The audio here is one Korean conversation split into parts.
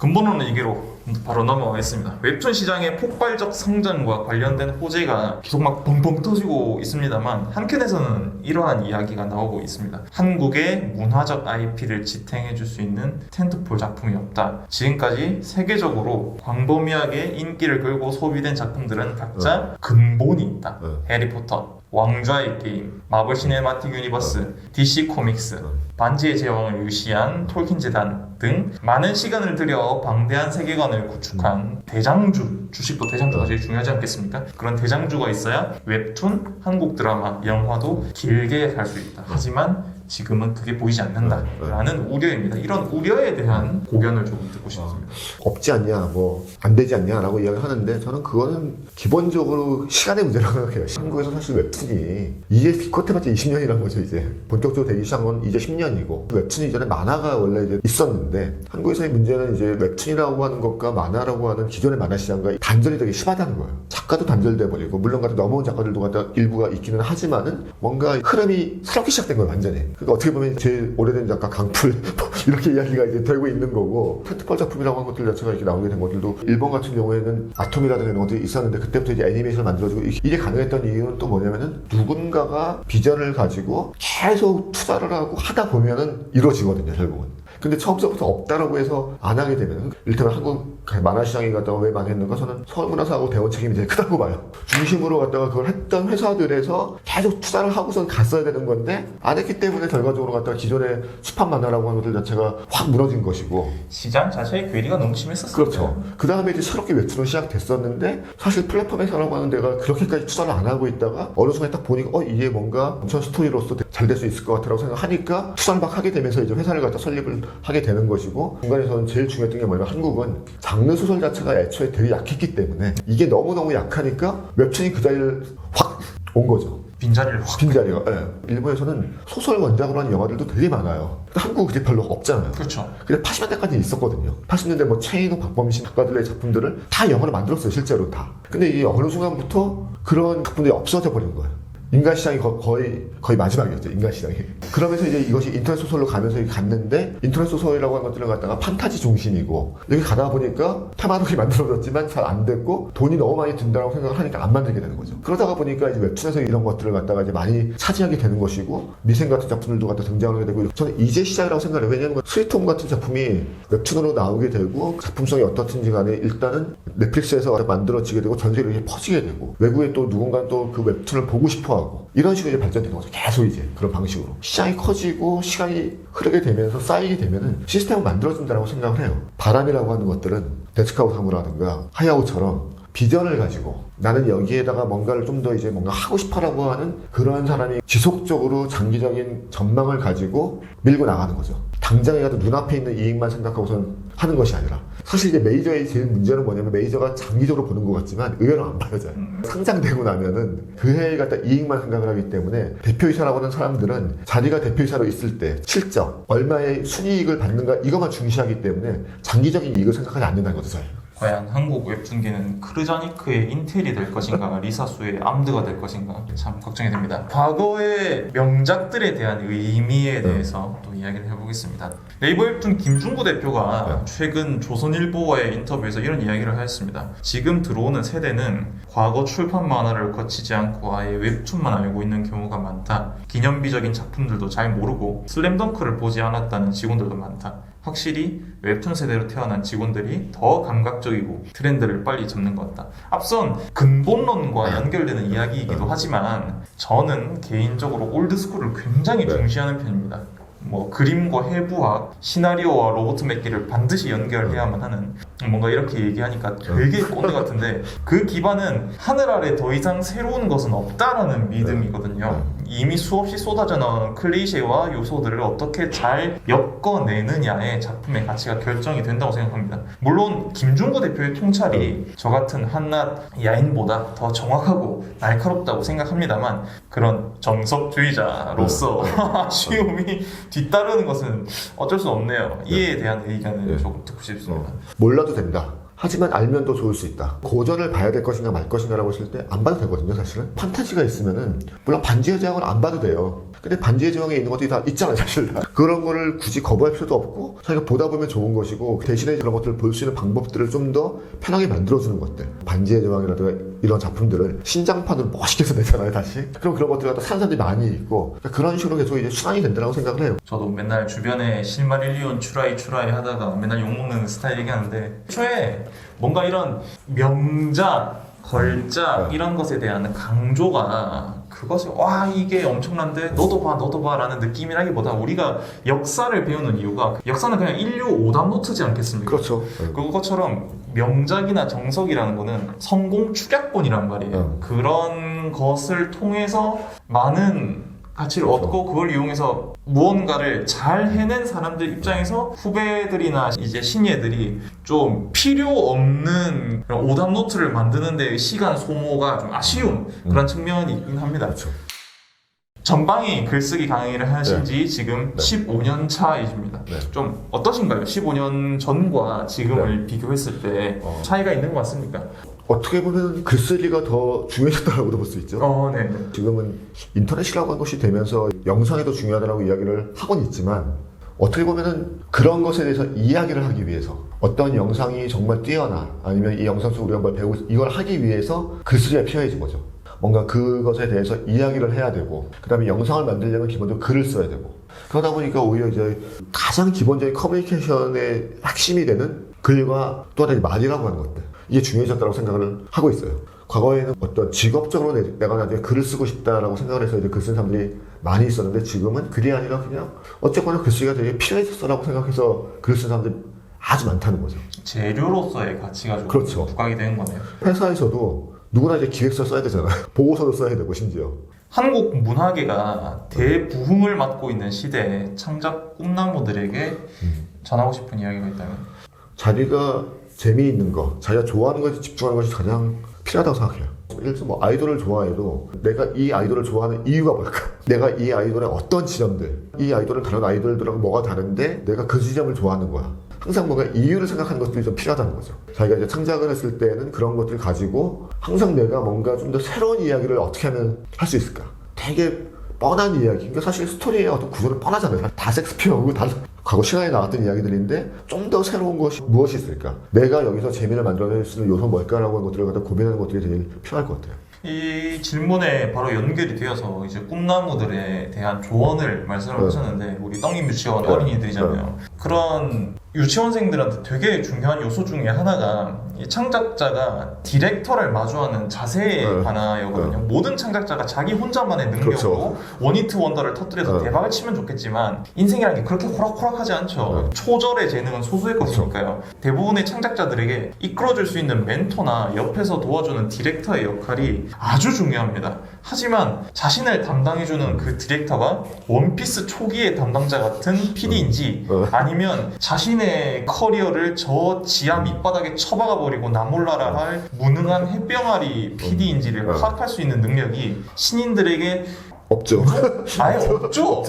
근본론은 이게로 바로 넘어가겠습니다. 웹툰 시장의 폭발적 성장과 관련된 호재가 계속 막 뻥뻥 터지고 있습니다만 한켠에서는 이러한 이야기가 나오고 있습니다. 한국의 문화적 IP를 지탱해줄 수 있는 텐트폴 작품이 없다. 지금까지 세계적으로 광범위하게 인기를 끌고 소비된 작품들은 각자 근본이 있다. 해리포터, 왕좌의 게임, 마블 시네마틱 유니버스, DC 코믹스, 반지의 제왕을 유시한 톨킨 재단 등 많은 시간을 들여 방대한 세계관을 구축한 대장주, 주식도 대장주가 제일 중요하지 않겠습니까? 그런 대장주가 있어야 웹툰, 한국 드라마, 영화도 길게 갈 수 있다. 하지만 지금은 그게 보이지 않는다라는 우려입니다. 이런 우려에 대한 고견을 조금 듣고 싶습니다. 없지 않냐, 뭐 안 되지 않냐라고 이야기를 하는데 저는 그거는 기본적으로 시간의 문제라고 생각해요. 한국에서 사실 웹툰이 이게 기껏해봤자 20년이라는 거죠. 이제 본격적으로 되기 시작한 건 이제 10년이고 웹툰 이전에 만화가 원래 이제 있었는데 한국에서의 문제는 이제 웹툰이라고 하는 것과 만화라고 하는 기존의 만화 시장과 단절이 되게 심하다는 거예요. 작가도 단절돼 버리고 물론 같은 넘어온 작가들도 갖다 일부가 있기는 하지만은 뭔가 흐름이 새롭게 시작된 거예요. 완전히. 그러니까 어떻게 보면 제일 오래된 작가 강풀 이렇게 이야기가 이제 되고 있는 거고 텐트폴 작품이라고 한 것들 자체가 이렇게 나오게 된 것들도 일본 같은 경우에는 아톰이라든가 이런 것들이 있었는데 그때부터 이제 애니메이션을 만들어주고 이게 가능했던 이유는 또 뭐냐면은 누군가가 비전을 가지고 계속 투자를 하고 하다 보면은 이루어지거든요. 결국은. 근데 처음부터 없다라고 해서 안 하게 되면 일테면 한국 만화 시장이 갖다가 왜 망했는가 저는 서울문화사하고 대원 책임이 제일 크다고 봐요. 중심으로 갖다가 그걸 했던 회사들에서 계속 투자를 하고선 갔어야 되는 건데 안 했기 때문에 결과적으로 갖다가 기존의 수판 만화라고 하는 것들 자체가 확 무너진 것이고 시장 자체의 괴리가 너무 심했었어요. 그렇죠. 그 다음에 이제 새롭게 웹툰으로 시작됐었는데 사실 플랫폼 회사라고 하는 데가 그렇게까지 투자를 안 하고 있다가 어느 순간에 딱 보니까 이게 뭔가 엄청 스토리로서 잘 될 수 있을 것 같다고 생각하니까 투자를 막 하게 되면서 이제 회사를 갖다 설립을 하게 되는 것이고 중간에서는 제일 중요했던 게 뭐냐면 한국은 장르 소설 자체가 애초에 되게 약했기 때문에 이게 너무너무 약하니까 웹툰이 그 자리를 확 온 거죠. 빈자리를 확. 빈자리가. 예. 일본에서는 소설 원작으로 하는 영화들도 되게 많아요. 한국은 그게 별로 없잖아요. 그렇죠. 근데 80년대까지 있었거든요. 80년대 뭐 최인호, 박범신 작가들의 작품들을 다 영화로 만들었어요. 실제로 다. 근데 이 어느 순간부터 그런 작품들이 없어져 버린 거예요. 인간 시장이 거의 마지막이었죠. 인간 시장이. 그러면서 이제 이것이 인터넷 소설로 가면서 갔는데 인터넷 소설이라고 하는 것들을 갖다가 판타지 중심이고 여기 가다 보니까 테마록이 만들어졌지만 잘 안 됐고 돈이 너무 많이 든다고 생각을 하니까 안 만들게 되는 거죠. 그러다가 보니까 이제 웹툰에서 이런 것들을 갖다가 이제 많이 차지하게 되는 것이고 미생 같은 작품들도 갖다 등장하게 되고 저는 이제 시작이라고 생각해요. 왜냐하면 스위트홈 같은 작품이 웹툰으로 나오게 되고 작품성이 어떻든지 간에 일단은 넷플릭스에서 만들어지게 되고 전 세계로 퍼지게 되고 외국에 또 누군가 또 그 웹툰을 보고 싶어 하고 이런 식으로 이제 발전되는 거죠. 계속 이제 그런 방식으로 시장이 커지고 시간이 흐르게 되면서 쌓이게 되면은 시스템을 만들어진다고 생각을 해요. 바람이라고 하는 것들은 데츠카우 사무라든가 하야오처럼 비전을 가지고 나는 여기에다가 뭔가를 좀 더 이제 뭔가 하고 싶어라고 하는 그런 사람이 지속적으로 장기적인 전망을 가지고 밀고 나가는 거죠. 당장에 가도 눈앞에 있는 이익만 생각하고선 하는 것이 아니라 사실 이제 메이저의 제일 문제는 뭐냐면 메이저가 장기적으로 보는 것 같지만 의외로 안 봐요. 상장되고 나면은 그 해에 갖다 이익만 생각을 하기 때문에 대표이사라고 하는 사람들은 자기가 대표이사로 있을 때 실적, 얼마의 순이익을 받는가 이것만 중시하기 때문에 장기적인 이익을 생각하지 않는다는 거죠. 과연 한국 웹툰계는 크르자니크의 인텔이 될 것인가 리사수의 암드가 될 것인가 참 걱정이 됩니다. 과거의 명작들에 대한 의미에 대해서 또 이야기를 해보겠습니다. 네이버 웹툰 김중구 대표가 최근 조선일보와의 인터뷰에서 이런 이야기를 하였습니다. 지금 들어오는 세대는 과거 출판 만화를 거치지 않고 아예 웹툰만 알고 있는 경우가 많다. 기념비적인 작품들도 잘 모르고 슬램덩크를 보지 않았다는 직원들도 많다. 확실히 웹툰 세대로 태어난 직원들이 더 감각적이고 트렌드를 빨리 잡는 것 같다. 앞선 근본론과 연결되는 이야기이기도 하지만 저는 개인적으로 올드스쿨을 굉장히 중시하는 편입니다. 뭐 그림과 해부학, 시나리오와 로봇 맵기를 반드시 연결해야만 하는 뭔가 이렇게 얘기하니까 되게 꼰대 같은데 그 기반은 하늘 아래 더 이상 새로운 것은 없다라는 믿음이거든요. 이미 수없이 쏟아져 나온 클리셰와 요소들을 어떻게 잘 엮어내느냐에 작품의 가치가 결정이 된다고 생각합니다. 물론 김중구 대표의 통찰이 저 같은 한낱 야인보다 더 정확하고 날카롭다고 생각합니다만 그런 정석주의자로서 아쉬움이 뒤따르는 것은 어쩔 수 없네요. 이에 대한 의견을 조금 듣고 싶습니다. 몰라도 된다. 하지만 알면 더 좋을 수 있다. 고전을 봐야 될 것인가 말 것인가라고 했을 때 안 봐도 되거든요. 사실은 판타지가 있으면은 물론 반지의 제왕은 안 봐도 돼요. 근데 반지의 제왕에 있는 것들이 다 있잖아요, 사실. 그런 거를 굳이 거부할 필요도 없고 자기가 보다 보면 좋은 것이고 대신에 그런 것들을 볼 수 있는 방법들을 좀 더 편하게 만들어주는 것들. 반지의 제왕이라든가 이런 작품들을 신장판으로 멋있게 해서 내잖아요, 다시. 그럼 그런 것들을 갖다 사는 사람들이 많이 있고 그러니까 그런 식으로 계속 이제 순환이 된다고 생각을 해요. 저도 맨날 주변에 실마릴리온 추라이 하다가 맨날 욕먹는 스타일이긴 한데 애초에 뭔가 이런 명작, 걸작 이런 것에 대한 강조가 그것이 와 이게 엄청난데 너도 봐 라는 느낌이라기보다 우리가 역사를 배우는 이유가 역사는 그냥 인류 오답 노트지 않겠습니까? 그렇죠. 그것처럼 명작이나 정석이라는 거는 성공 축약본이란 말이에요. 그런 것을 통해서 많은 가치를 얻고 그걸 이용해서 무언가를 잘 해낸 사람들 입장에서 후배들이나 이제 신예들이 좀 필요 없는 그런 오답 노트를 만드는 데 시간 소모가 좀 아쉬운 그런 측면이 있긴 합니다. 그렇죠. 전방위 글쓰기 강의를 하신 지 지금 15년 차이십니다. 네. 좀 어떠신가요? 15년 전과 지금을 비교했을 때 차이가 있는 것 같습니까? 어떻게 보면 글쓰기가 더 중요해졌다고도 볼 수 있죠. 네. 지금은 인터넷이라고 하는 것이 되면서 영상이 더 중요하다고 이야기를 하곤 있지만 어떻게 보면은 그런 것에 대해서 이야기를 하기 위해서 어떤 영상이 정말 뛰어나 아니면 이 영상 속으로 우리가 뭘 배우고 이걸 하기 위해서 글쓰기가 필요해진 거죠. 뭔가 그것에 대해서 이야기를 해야 되고 그 다음에 영상을 만들려면 기본적으로 글을 써야 되고 그러다 보니까 오히려 이제 가장 기본적인 커뮤니케이션의 핵심이 되는 글과 또 하나 말이라고 하는 것들 이게 중요해졌다고 생각을 하고 있어요. 과거에는 어떤 직업적으로 내가 나중에 글을 쓰고 싶다라고 생각을 해서 이제 글 쓴 사람들이 많이 있었는데 지금은 글이 아니라 그냥 어쨌거나 글쓰기가 되게 필요했었다라고 생각해서 글 쓴 사람들이 아주 많다는 거죠. 재료로서의 가치가 좀 그렇죠. 부각이 되는 거네요. 회사에서도 누구나 이제 기획서 써야 되잖아요. 보고서도 써야 되고 심지어. 한국 문화계가 대부흥을 맞고 있는 시대에 창작 꿈나무들에게 전하고 싶은 이야기가 있다면? 자기가 재미있는 거, 자기가 좋아하는 것에 집중하는 것이 가장 필요하다고 생각해요. 예를 들어서 뭐 아이돌을 좋아해도 내가 이 아이돌을 좋아하는 이유가 뭘까? 내가 이 아이돌의 어떤 지점들, 이 아이돌은 다른 아이돌들하고 뭐가 다른데 내가 그 지점을 좋아하는 거야. 항상 뭔가 이유를 생각하는 것들이 좀 필요하다는 거죠. 자기가 이제 창작을 했을 때는 그런 것들을 가지고 항상 내가 뭔가 좀 더 새로운 이야기를 어떻게 하면 할 수 있을까? 되게 뻔한 이야기. 그러니까 사실 스토리의 어떤 구조는 뻔하잖아요. 다 섹스피어고 다 과거 시간에 나왔던 이야기들인데 좀 더 새로운 것이 무엇이 있을까? 내가 여기서 재미를 만들어낼 수 있는 요소는 뭘까라고 하는 것들을 갖다 고민하는 것들이 되게 필요할 것 같아요. 이 질문에 바로 연결이 되어서 이제 꿈나무들에 대한 조언을 말씀을 하셨는데 우리 떡잎 유치원 어린이들이잖아요. 그런 유치원생들한테 되게 중요한 요소 중에 하나가 이 창작자가 디렉터를 마주하는 자세에 관하여거든요. 모든 창작자가 자기 혼자만의 능력으로 그렇죠. 원히트 원더를 터뜨려서 대박을 치면 좋겠지만 인생이라는 게 그렇게 호락호락하지 않죠. 초절의 재능은 소수의 것이니까요. 대부분의 창작자들에게 이끌어줄 수 있는 멘토나 옆에서 도와주는 디렉터의 역할이 아주 중요합니다. 하지만 자신을 담당해주는 그 디렉터가 원피스 초기의 담당자 같은 PD인지 아니면 자신의 커리어를 저 지하 밑바닥에 처박아 버리고 나몰라라 할 무능한 햇병아리 PD인지를 파악할 수 있는 능력이 신인들에게 없죠. 아예 없죠.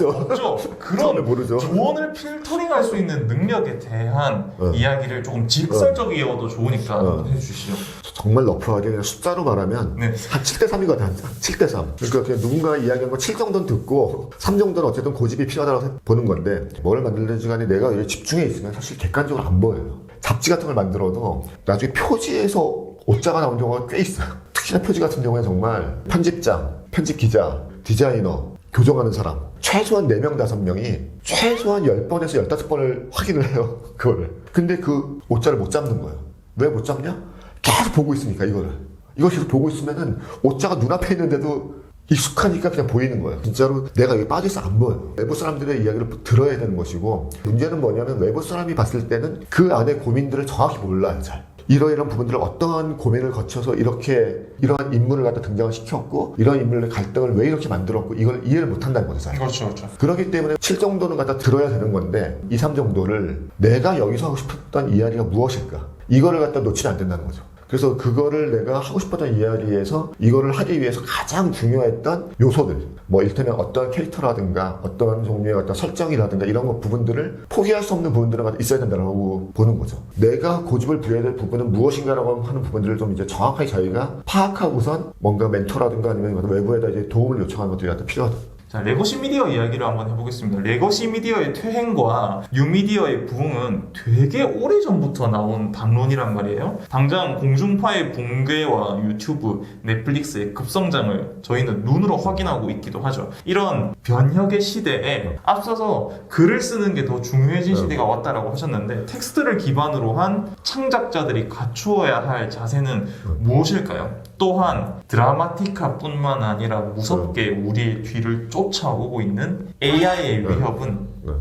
그런 모르죠. 조언을 필터링할 수 있는 능력에 대한 이야기를 조금 직설적이어도 좋으니까 해주시죠. 정말 러프하게 그냥 숫자로 말하면 네. 한 7대3이거든. 한 7대3. 그러니까 그냥 누군가 이야기한 거 7 정도는 듣고 3 정도는 어쨌든 고집이 필요하다고 보는 건데 뭘 만들든지 간에 내가 여기 집중해 있으면 사실 객관적으로 안 보여요. 잡지 같은 걸 만들어도 나중에 표지에서 오자가 나온 경우가 꽤 있어요. 특히나 표지 같은 경우에 정말 편집장, 편집 기자, 디자이너, 교정하는 사람 최소한 4명, 5명이 최소한 10번에서 15번을 확인을 해요. 그거를. 근데 그 오자를 못 잡는 거예요. 왜 못 잡냐? 계속 보고 있으니까 이거를. 이걸 계속 보고 있으면은 오자가 눈앞에 있는데도 익숙하니까 그냥 보이는 거예요. 진짜로 내가 여기 빠져서 안 보여요. 외부 사람들의 이야기를 들어야 되는 것이고 문제는 뭐냐면 외부 사람이 봤을 때는 그 안에 고민들을 정확히 몰라요. 잘. 이러이러한 부분들을 어떠한 고민을 거쳐서 이러한 인물을 갖다 등장을 시켰고 이러한 인물의 갈등을 왜 이렇게 만들었고 이걸 이해를 못한다는 거죠. 잘. 그렇죠. 그렇기 때문에 7 정도는 갖다 들어야 되는 건데 2, 3 정도를 내가 여기서 하고 싶었던 이야기가 무엇일까 이거를 갖다 놓치면 안 된다는 거죠. 그래서 그거를 내가 하고 싶었던 이야기에서 이거를 하기 위해서 가장 중요했던 요소들 뭐 이를테면 어떤 캐릭터라든가 어떤 종류의 어떤 설정이라든가 이런 것 부분들을 포기할 수 없는 부분들은 있어야 된다고 보는 거죠. 내가 고집을 부려야 될 부분은 무엇인가라고 하는 부분들을 좀 이제 정확하게 저희가 파악하고선 뭔가 멘토라든가 아니면 외부에다 이제 도움을 요청하는 것들이 필요하다. 자, 레거시 미디어 이야기를 한번 해보겠습니다. 레거시 미디어의 퇴행과 뉴미디어의 부흥은 되게 오래전부터 나온 담론이란 말이에요. 당장 공중파의 붕괴와 유튜브, 넷플릭스의 급성장을 저희는 눈으로 확인하고 있기도 하죠. 이런 변혁의 시대에 앞서서 글을 쓰는 게 더 중요해진 시대가 왔다라고 하셨는데, 텍스트를 기반으로 한 창작자들이 갖추어야 할 자세는 무엇일까요? 또한 드라마티카뿐만 아니라 무섭게 우리의 뒤를 쫓아오고 있는 AI의 위협은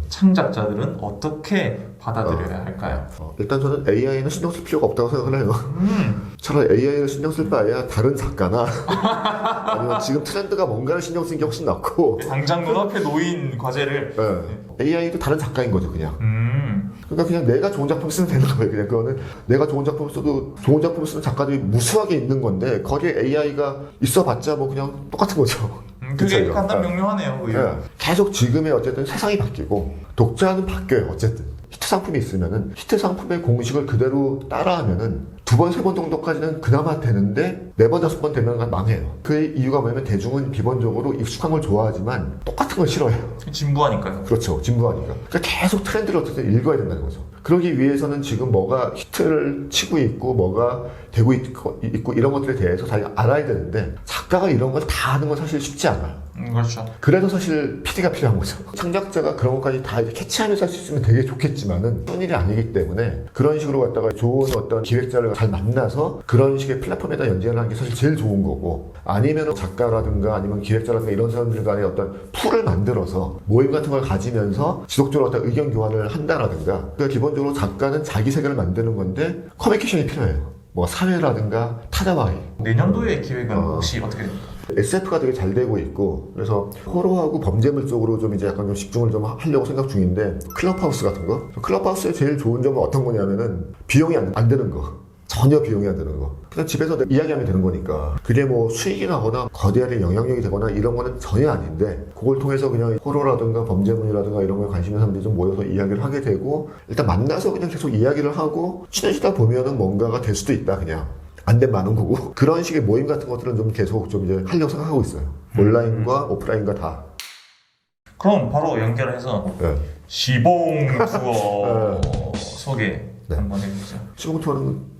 창작자들은 어떻게 받아들여야 할까요? 일단 저는 AI는 신경 쓸 필요가 없다고 생각을 해요. 차라리 AI를 신경 쓸 바에야 다른 작가나 아니면 지금 트렌드가 뭔가를 신경 쓰는 게 훨씬 낫고, 당장 눈앞에 놓인 과제를 AI도 다른 작가인 거죠, 그냥. 그러니까 그냥 내가 좋은 작품 쓰면 되는 거예요. 그냥 그거는 내가 좋은 작품 써도 좋은 작품 쓰는 작가들이 무수하게 있는 건데, 거기에 AI가 있어봤자 뭐 그냥 똑같은 거죠. 그게 간단 명료하네요. 계속 지금의 어쨌든 세상이 바뀌고 독자는 바뀌어요. 어쨌든 히트 상품이 있으면은 히트 상품의 공식을 그대로 따라하면은 두 번, 세 번 정도까지는 그나마 되는데 네 번, 다섯 번 되면 망해요. 그 이유가 뭐냐면 대중은 기본적으로 익숙한 걸 좋아하지만 똑같은 걸 싫어해요. 진부하니까요. 그렇죠. 진부하니까. 그러니까 계속 트렌드를 어쨌든 읽어야 된다는 거죠. 그러기 위해서는 지금 뭐가 히트를 치고 있고 뭐가 되고 있고 이런 것들에 대해서 잘 알아야 되는데, 작가가 이런 걸 다 아는 건 사실 쉽지 않아요. 그렇죠. 그래서 사실 PD가 필요한 거죠. 창작자가 그런 것까지 다 캐치하면서 할 수 있으면 되게 좋겠지만은 쉬운 일이 아니기 때문에 그런 식으로 갖다가 좋은 어떤 기획자를 잘 만나서 그런 식의 플랫폼에다 연재를 하는 게 사실 제일 좋은 거고, 아니면 작가라든가 아니면 기획자라든가 이런 사람들 간의 어떤 풀을 만들어서 모임 같은 걸 가지면서 지속적으로 어떤 의견 교환을 한다라든가. 그러니까 기본적으로 작가는 자기 세계를 만드는 건데 커뮤니케이션이 필요해요. 뭐 사회라든가 타자와의. 내년도의 기획은 혹시 어떻게 됩니까? SF가 되게 잘 되고 있고, 그래서 호러하고 범죄물 쪽으로 좀 이제 약간 좀 집중을 좀 하려고 생각 중인데, 클럽하우스 같은 거. 클럽하우스의 제일 좋은 점은 어떤 거냐면은 비용이 안 드는 거. 전혀 비용이 안 드는 거. 그냥 집에서 이야기하면 되는 거니까. 그게 뭐 수익이 나거나 거대한 영향력이 되거나 이런 거는 전혀 아닌데, 그걸 통해서 그냥 호러라든가 범죄물이라든가 이런 거에 관심 있는 사람들이 좀 모여서 이야기를 하게 되고, 일단 만나서 그냥 계속 이야기를 하고 친해지다 보면은 뭔가가 될 수도 있다, 그냥. 안 되면 많은 거고. 그런 식의 모임 같은 것들은 좀 계속 좀 이제 하려고 생각하고 있어요. 온라인과 오프라인과 다. 그럼 바로 연결해서 시봉 투어 소개 한번 해주세요. 시봉 투어는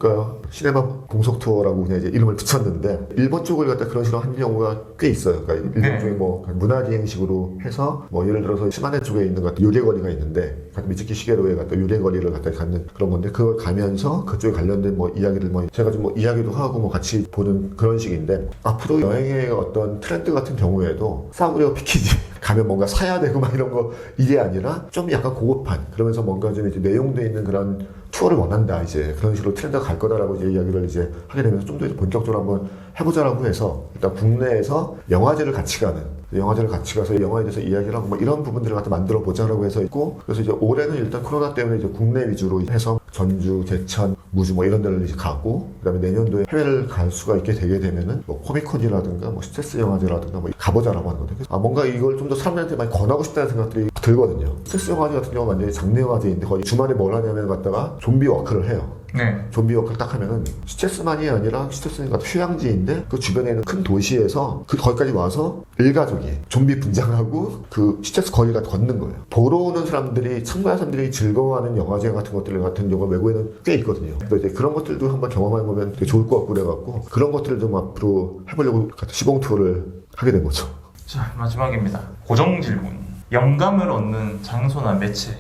시네마 공석 투어라고 그냥 이제 이름을 붙였는데, 일본 쪽을 갖다 그런 식으로 하는 경우가 꽤 있어요. 그러니까 일본 쪽에 뭐 문화기행식으로 해서 뭐 예를 들어서 시마네 쪽에 있는 것 요리거리가 있는데, 미츠키 시게로에 갖다 요리거리를 갖다 갖는 그런 건데, 그걸 가면서 그쪽에 관련된 뭐 이야기를 뭐 제가 좀 뭐 이야기도 하고 뭐 같이 보는 그런 식인데, 앞으로 여행의 어떤 트렌드 같은 경우에도 싸구려 패키지 가면 뭔가 사야 되고 막 이런 거 이게 아니라 좀 약간 고급한, 그러면서 뭔가 좀 이제 내용도 있는 그런 투어를 원한다, 이제 그런 식으로 트렌드가 갈 거다라고 이제 이야기를 이제 하게 되면서 좀 더 본격적으로 한번 해보자라고 해서, 일단 국내에서 영화제를 같이 가서 영화에 대해서 이야기를 하고 뭐 이런 부분들을 갖다 만들어 보자라고 해서 있고, 그래서 이제 올해는 일단 코로나 때문에 이제 국내 위주로 해서 전주, 제천, 무주 뭐 이런 데를 이제 가고, 그다음에 내년도에 해외를 갈 수가 있게 되게 되면은 뭐 코미콘이라든가 뭐 스트레스 영화제라든가 뭐 가보자라고 하는 건데, 뭔가 이걸 좀 더 사람들한테 많이 권하고 싶다는 생각들이 들거든요. 스트레스 영화제 같은 경우는 완전히 장르 영화제인데, 거의 주말에 뭘 하냐면 갖다가 좀비 워크를 해요. 좀비 워크를 딱 하면은 스트레스만이 아니라 스트레스가 휴양지인데 그 주변에 있는 큰 도시에서 거기까지 와서 일가족이 좀비 분장하고 그 스트레스 거리를 걷는 거예요. 보러 오는 사람들이, 참가한 사람들이 즐거워하는 영화제 같은 것들 같은 경우가 외국에는 꽤 있거든요. 그래서 이제 그런 것들도 한번 경험해보면 되게 좋을 것 같고 그래갖고, 그런 것들을 좀 앞으로 해보려고 시봉 투어를 하게 된 거죠. 자, 마지막입니다. 고정 질문. 영감을 얻는 장소나 매체.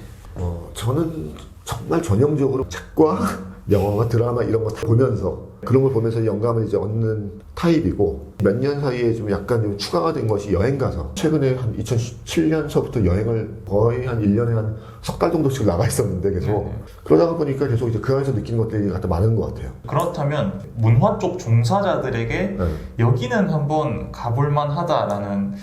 저는 정말 전형적으로 책과 영화와 드라마 이런 거 다 보면서, 그런 걸 보면서 영감을 이제 얻는 타입이고, 몇 년 사이에 좀 약간 좀 추가가 된 것이 여행 가서, 최근에 한 2017년서부터 여행을 거의 한 1년에 한 석 달 정도씩 나가 있었는데 계속. 그러다가 보니까 계속 이제 그 안에서 느끼는 것들이 갖다 많은 것 같아요. 그렇다면 문화 쪽 종사자들에게 여기는 한번 가볼만 하다라는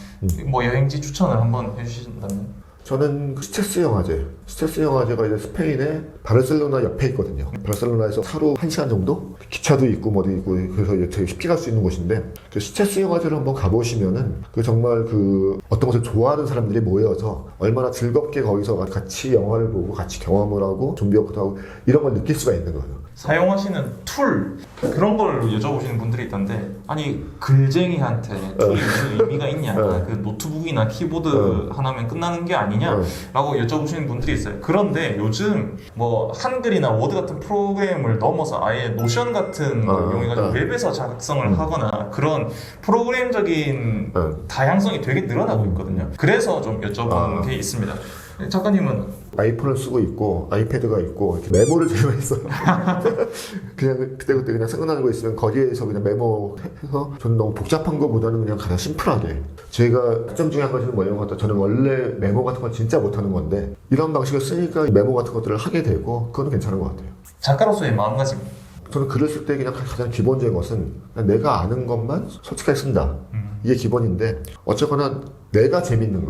뭐 여행지 추천을 한번 해주신다면? 저는 스트레스 영화제가 이제 스페인의 바르셀로나 옆에 있거든요. 바르셀로나에서 하루 1시간 정도? 기차도 있고 뭐도 있고, 그래서 이제 되게 쉽게 갈 수 있는 곳인데, 그 스트레스 영화제를 한번 가보시면은 그 정말 그 어떤 것을 좋아하는 사람들이 모여서 얼마나 즐겁게 거기서 같이 영화를 보고 같이 경험을 하고 좀비 워크도 하고 이런 걸 느낄 수가 있는 거예요. 사용하시는 툴 그런 걸 여쭤보시는 분들이 있던데 아니 글쟁이한테 툴이 무슨 의미가 있냐 그 노트북이나 키보드 하나면 끝나는 게 아니냐라고 여쭤보시는 분들이 있어요. 그런데 요즘 뭐 한글이나 워드 같은 프로그램을 넘어서 아예 노션 같은 걸 이용해가지고 웹에서 작성을 하거나 그런 프로그램적인 다양성이 되게 늘어나고 있거든요. 그래서 좀 여쭤보는 게 있습니다. 작가님은 아이폰을 쓰고 있고 아이패드가 있고 이렇게 메모를 제일 많이 써요. 그냥 그때그때 그냥 생각나는 거 있으면 거기에서 그냥 메모해서 저는 너무 복잡한 거보다는 그냥 가장 심플하게 제가 특정 중요한 것은 뭐냐면 같다. 저는 원래 메모 같은 건 진짜 못하는 건데 이런 방식을 쓰니까 메모 같은 것들을 하게 되고 그건 괜찮은 것 같아요. 작가로서의 마음가짐 저는 글을 쓸 때 그냥 가장 기본적인 것은 그냥 내가 아는 것만 솔직하게 쓴다. 이게 기본인데 어쨌거나 내가 재밌는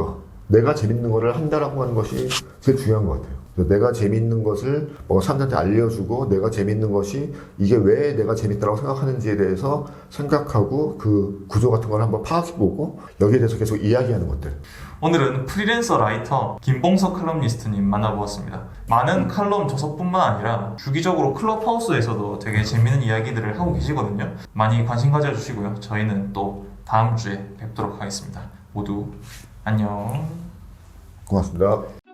거를 한다라고 하는 것이 제일 중요한 것 같아요. 내가 재밌는 것을 뭐 사람들한테 알려주고 내가 재밌는 것이 이게 왜 내가 재밌다고 생각하는지에 대해서 생각하고 그 구조 같은 걸 한번 파악해보고 여기에 대해서 계속 이야기하는 것들. 오늘은 프리랜서 라이터 김봉석 칼럼니스트님 만나보았습니다. 많은 칼럼 저서뿐만 아니라 주기적으로 클럽하우스에서도 되게 재밌는 이야기들을 하고 계시거든요. 많이 관심 가져주시고요. 저희는 또 다음 주에 뵙도록 하겠습니다. 모두 안녕. 고맙습니다.